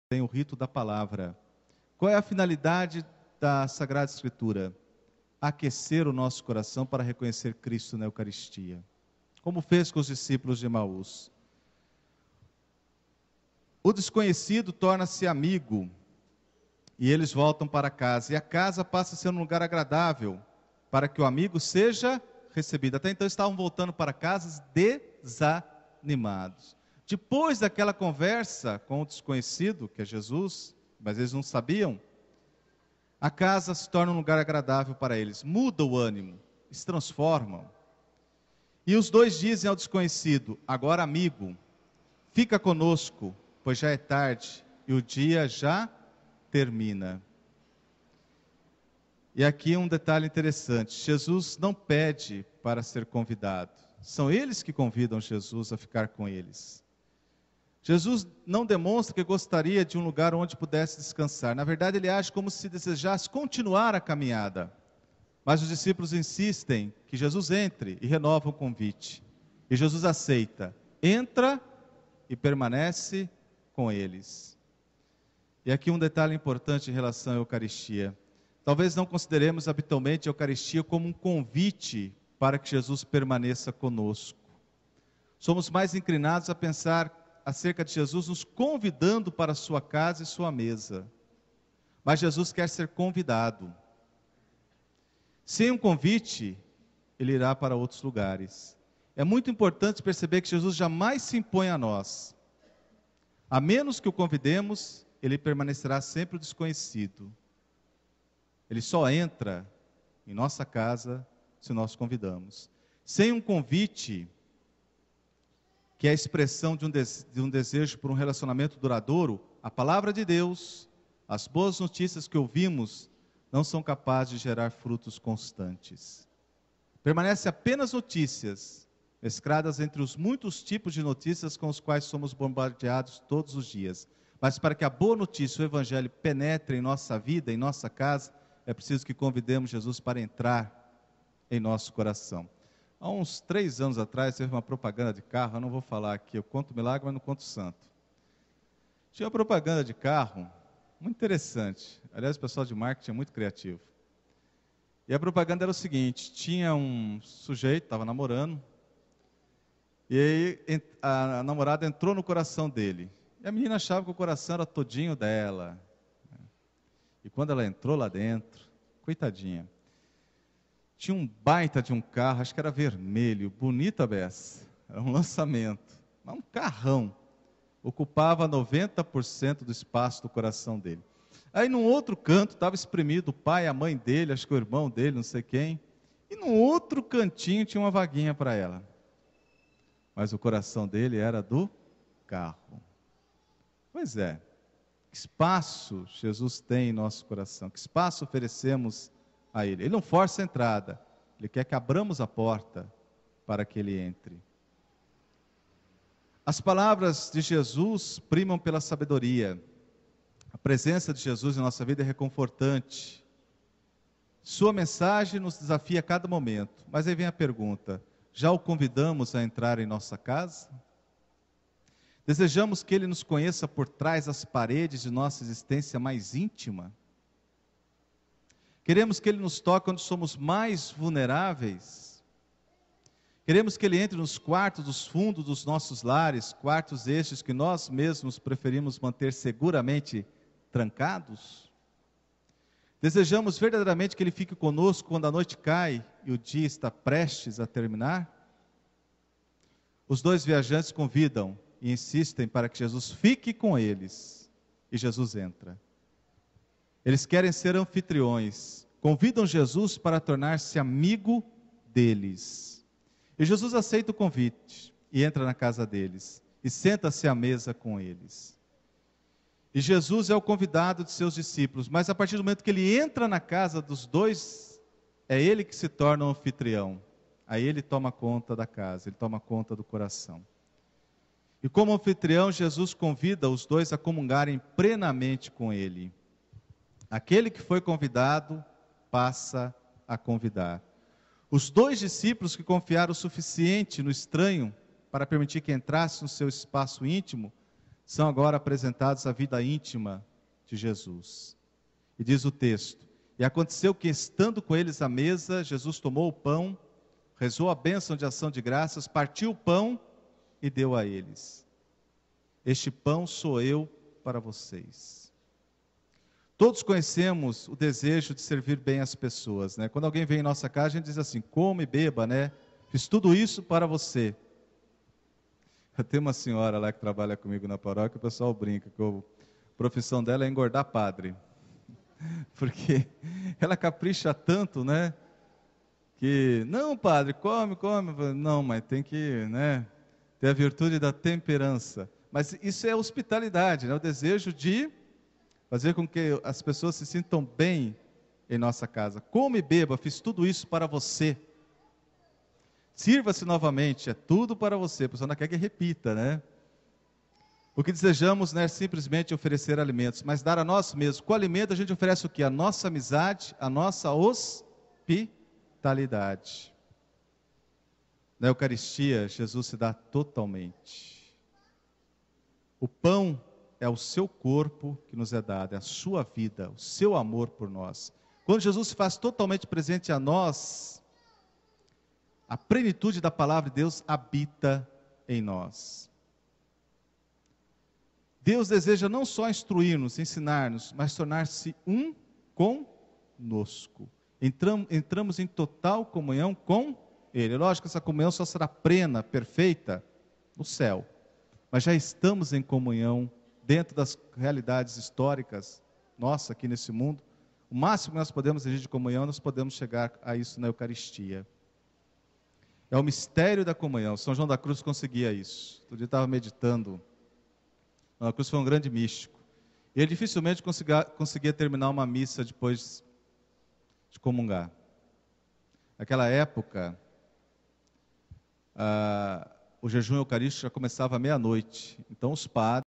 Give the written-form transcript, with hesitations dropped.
tem o rito da palavra. Qual é a finalidade da Sagrada Escritura? Aquecer o nosso coração para reconhecer Cristo na Eucaristia. Como fez com os discípulos de Emaús. O desconhecido torna-se amigo e eles voltam para casa. E a casa passa a ser um lugar agradável para que o amigo seja recebido. Até então estavam voltando para casas desanimados. Depois daquela conversa com o desconhecido, que é Jesus, mas eles não sabiam, a casa se torna um lugar agradável para eles. Muda o ânimo, se transformam. E os dois dizem ao desconhecido: agora amigo, fica conosco, pois já é tarde e o dia já termina. E aqui um detalhe interessante: Jesus não pede para ser convidado, são eles que convidam Jesus a ficar com eles. Jesus não demonstra que gostaria de um lugar onde pudesse descansar. Na verdade, ele age como se desejasse continuar a caminhada. Mas os discípulos insistem que Jesus entre e renova o convite. E Jesus aceita, entra e permanece com eles. E aqui um detalhe importante em relação à Eucaristia. Talvez não consideremos habitualmente a Eucaristia como um convite para que Jesus permaneça conosco. Somos mais inclinados a pensar acerca de Jesus nos convidando para a sua casa e sua mesa. Mas Jesus quer ser convidado. Sem um convite, ele irá para outros lugares. É muito importante perceber que Jesus jamais se impõe a nós. A menos que o convidemos, ele permanecerá sempre o desconhecido. Ele só entra em nossa casa se nós convidamos. Sem um convite, que é a expressão de um desejo por um relacionamento duradouro, a palavra de Deus, as boas notícias que ouvimos, não são capazes de gerar frutos constantes. Permanece apenas notícias, mescladas entre os muitos tipos de notícias com os quais somos bombardeados todos os dias. Mas para que a boa notícia, o Evangelho, penetre em nossa vida, em nossa casa, é preciso que convidemos Jesus para entrar em nosso coração. Há uns 3 anos atrás, teve uma propaganda de carro, eu não vou falar aqui, eu conto milagre, mas não conto santo. Tinha uma propaganda de carro, muito interessante. Aliás, o pessoal de marketing é muito criativo. E a propaganda era o seguinte: tinha um sujeito, estava namorando, e aí a namorada entrou no coração dele. E a menina achava que o coração era todinho dela. E quando ela entrou lá dentro, coitadinha, tinha um baita de um carro, acho que era vermelho, bonita beça, era um lançamento, um carrão, ocupava 90% do espaço do coração dele. Aí num outro canto estava espremido o pai, a mãe dele, acho que o irmão dele, não sei quem, e num outro cantinho tinha uma vaguinha para ela. Mas o coração dele era do carro. Pois é, que espaço Jesus tem em nosso coração, que espaço oferecemos a Ele. Ele não força a entrada, Ele quer que abramos a porta para que Ele entre. As palavras de Jesus primam pela sabedoria. A presença de Jesus em nossa vida é reconfortante. Sua mensagem nos desafia a cada momento. Mas aí vem a pergunta: já o convidamos a entrar em nossa casa? Desejamos que Ele nos conheça por trás das paredes de nossa existência mais íntima? Queremos que Ele nos toque onde somos mais vulneráveis? Queremos que Ele entre nos quartos dos fundos dos nossos lares, quartos estes que nós mesmos preferimos manter seguramente trancados? Desejamos verdadeiramente que Ele fique conosco quando a noite cai e o dia está prestes a terminar? Os dois viajantes convidam e insistem para que Jesus fique com eles, e Jesus entra. Eles querem ser anfitriões, convidam Jesus para tornar-se amigo deles. E Jesus aceita o convite e entra na casa deles e senta-se à mesa com eles. E Jesus é o convidado de seus discípulos, mas a partir do momento que ele entra na casa dos dois, é ele que se torna o anfitrião. Aí ele toma conta da casa, ele toma conta do coração. E como anfitrião, Jesus convida os dois a comungarem plenamente com ele. Aquele que foi convidado passa a convidar. Os dois discípulos que confiaram o suficiente no estranho para permitir que entrasse no seu espaço íntimo, são agora apresentados à vida íntima de Jesus. E diz o texto: e aconteceu que, estando com eles à mesa, Jesus tomou o pão, rezou a bênção de ação de graças, partiu o pão e deu a eles. Este pão sou eu para vocês. Todos conhecemos o desejo de servir bem as pessoas, né? Quando alguém vem em nossa casa, a gente diz assim: come e beba, né? Fiz tudo isso para você. Eu tenho uma senhora lá que trabalha comigo na paróquia, o pessoal brinca que a profissão dela é engordar padre. Porque ela capricha tanto, né? Que, não, padre, come. Não, mas tem que, né, ter a virtude da temperança. Mas isso é hospitalidade, né? O desejo de fazer com que as pessoas se sintam bem em nossa casa. Come e beba, fiz tudo isso para você. Sirva-se novamente, é tudo para você. A pessoa não quer que repita, né? O que desejamos não é simplesmente oferecer alimentos, mas dar a nós mesmos. Com o alimento a gente oferece o quê? A nossa amizade, a nossa hospitalidade. Na Eucaristia, Jesus se dá totalmente. O pão é o seu corpo que nos é dado, é a sua vida, o seu amor por nós. Quando Jesus se faz totalmente presente a nós, a plenitude da palavra de Deus habita em nós. Deus deseja não só instruir-nos, ensinar-nos, mas tornar-se um conosco. Entramos em total comunhão com Ele. Lógico que essa comunhão só será plena, perfeita, no céu. Mas já estamos em comunhão dentro das realidades históricas, nossa, aqui nesse mundo. O máximo que nós podemos exigir de comunhão, nós podemos chegar a isso na Eucaristia. É o mistério da comunhão. São João da Cruz conseguia isso. Outro dia eu estava meditando. João da Cruz foi um grande místico. E ele dificilmente conseguia terminar uma missa depois de comungar. Naquela época, o jejum eucarístico já começava à meia-noite. Então os padres